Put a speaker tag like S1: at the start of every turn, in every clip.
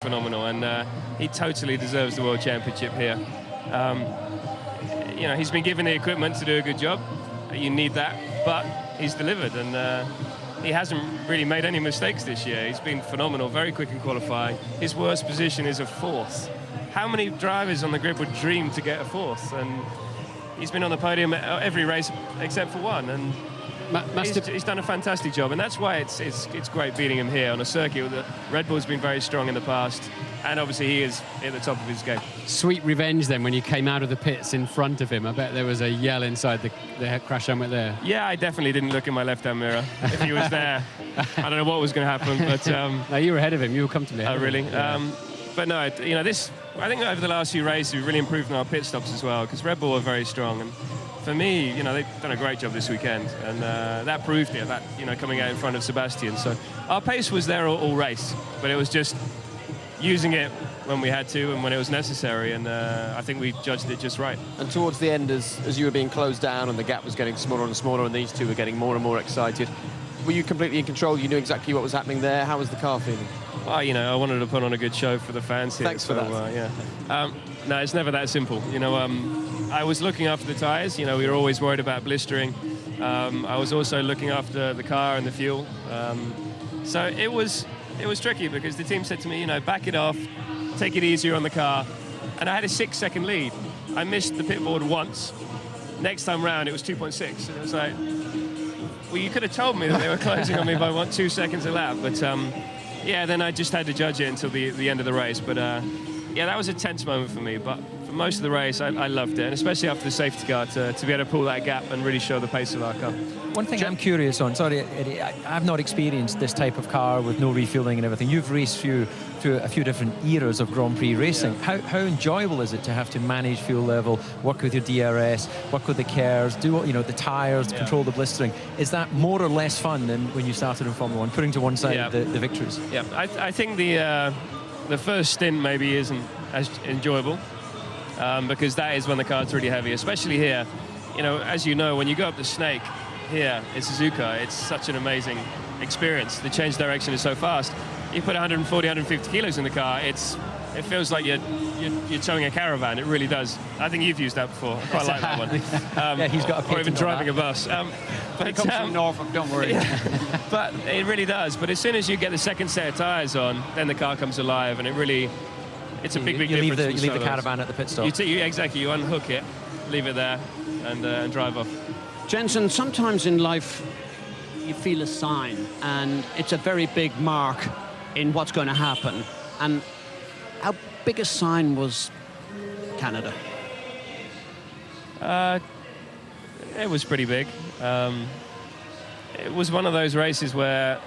S1: phenomenal, and he totally deserves the World Championship here. You know, he's been given the equipment to do a good job. You need that, but he's delivered, and he hasn't really made any mistakes this year. He's been phenomenal, very quick in qualifying. His worst position is a fourth. How many drivers on the grid would dream to get a fourth? And he's been on the podium at every race except for one, and he's done a fantastic job, and that's why it's great beating him here on a circuit that Red Bull's been very strong in the past, and obviously he is at the top of his game. Sweet revenge then when you came out of the pits in front of him. I bet there was a yell inside the crash helmet there. Yeah, I definitely didn't look in my left-hand mirror. If he was there, I don't know what was going to happen, but... no, you were ahead of him. You were comfortably ahead. Oh, really? Yeah. But no, you know, I think over the last few races we've really improved on our pit stops as well, because Red Bull are very strong, and for me, you know, they've done a great job this weekend, and that proved it, that, you know, coming out in front of Sebastian. So our pace was there all race, but it was just using it when we had to and when it was necessary, and I think we judged it just right. And towards the end, as you were being closed down and the gap was getting smaller and smaller and these two were getting more and more excited, were you completely in control? You knew exactly what was happening there? How was the car feeling? Well, you know, I wanted to put on a good show for the fans here. Thanks for that. Yeah. No, it's never that simple. You know, I was looking after the tyres. You know, we were always worried about blistering. I was also looking after the car and the fuel. So it was tricky, because the team said to me, you know, back it off, take it easier on the car. And I had a 6-second lead. I missed the pit board once. Next time round, it was 2.6. And it was like, well, you could have told me that they were closing on me by 2 seconds a lap. But yeah, then I just had to judge it until the end of the race. But yeah, that was a tense moment for me. But for most of the race, I loved it, and especially after the safety car, to be able to pull that gap and really show the pace of our car. One thing I'm curious on, sorry, Eddie, I've not experienced this type of car with no refueling and everything. You've raced through a few different eras of Grand Prix racing. Yeah. How enjoyable is it to have to manage fuel level, work with your DRS, work with the KERS, do, you know, the tyres, control the blistering? Is that more or less fun than when you started in Formula 1, putting to one side the victories? Yeah, I think the first stint maybe isn't as enjoyable, because that is when the car's really heavy, especially here. You know, as you know, when you go up the Snake here in Suzuka, it's such an amazing experience. The change direction is so fast. You put 140, 150 kilos in the car, it feels like you're towing a caravan. It really does. I think you've used that before. I quite like that one. Yeah, he's got a or even driving a bus. But it comes from Norfolk, don't worry. Yeah. But it really does. But as soon as you get the second set of tyres on, then the car comes alive, and it's a big difference. You leave the caravan at the pit stop. Exactly. You unhook it, leave it there, and drive off.
S2: Jenson, sometimes in life you feel a sign, and it's a very big mark in what's going to happen. And how big a sign was Canada?
S1: It was pretty big. It was one of those races where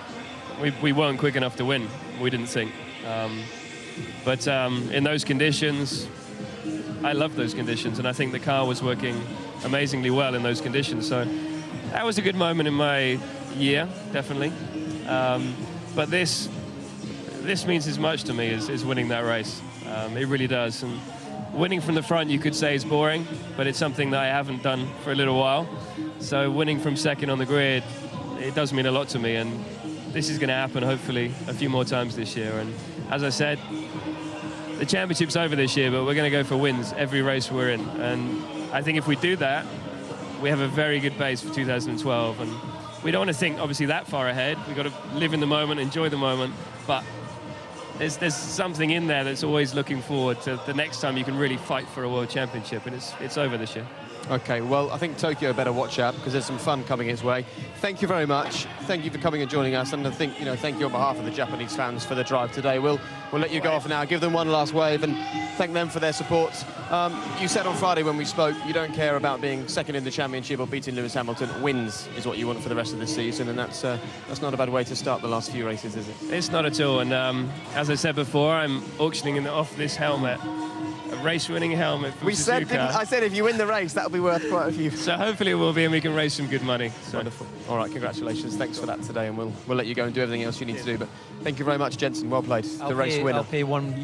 S1: we weren't quick enough to win, we didn't think. But in those conditions, I love those conditions, and I think the car was working amazingly well in those conditions. So that was a good moment in my year, definitely. But this means as much to me as winning that race. It really does. And winning from the front, you could say, is boring, but it's something that I haven't done for a little while. So winning from second on the grid, it does mean a lot to me, and this is going to happen hopefully a few more times this year. And as I said, the championship's over this year, but we're going to go for wins every race we're in. And I think if we do that, we have a very good base for 2012. And we don't want to think, obviously, that far ahead. We've got to live in the moment, enjoy the moment. But there's something in there that's always looking forward to the next time you can really fight for a world championship. And it's over this year. Okay, well, I think Tokyo better watch out, because there's some fun coming his way. Thank you very much. Thank you for coming and joining us, and I think, you know, thank you on behalf of the Japanese fans for the drive today. We'll let you go off now, give them one last wave, and thank them for their support. You said on Friday when we spoke, you don't care about being second in the championship or beating Lewis Hamilton. Wins is what you want for the rest of the season, and that's not a bad way to start the last few races, is it? It's not at all, and as I said before, I'm auctioning off this helmet. A race-winning helmet for Suzuka. I said if you win the race, that'll be worth quite a few. So hopefully it will be, and we can raise some good money. So. Wonderful. All right, congratulations. Thanks for that today, and we'll let you go and do everything else you need to do. But thank you very much, Jenson. Well played. The race winner. I'll pay €1.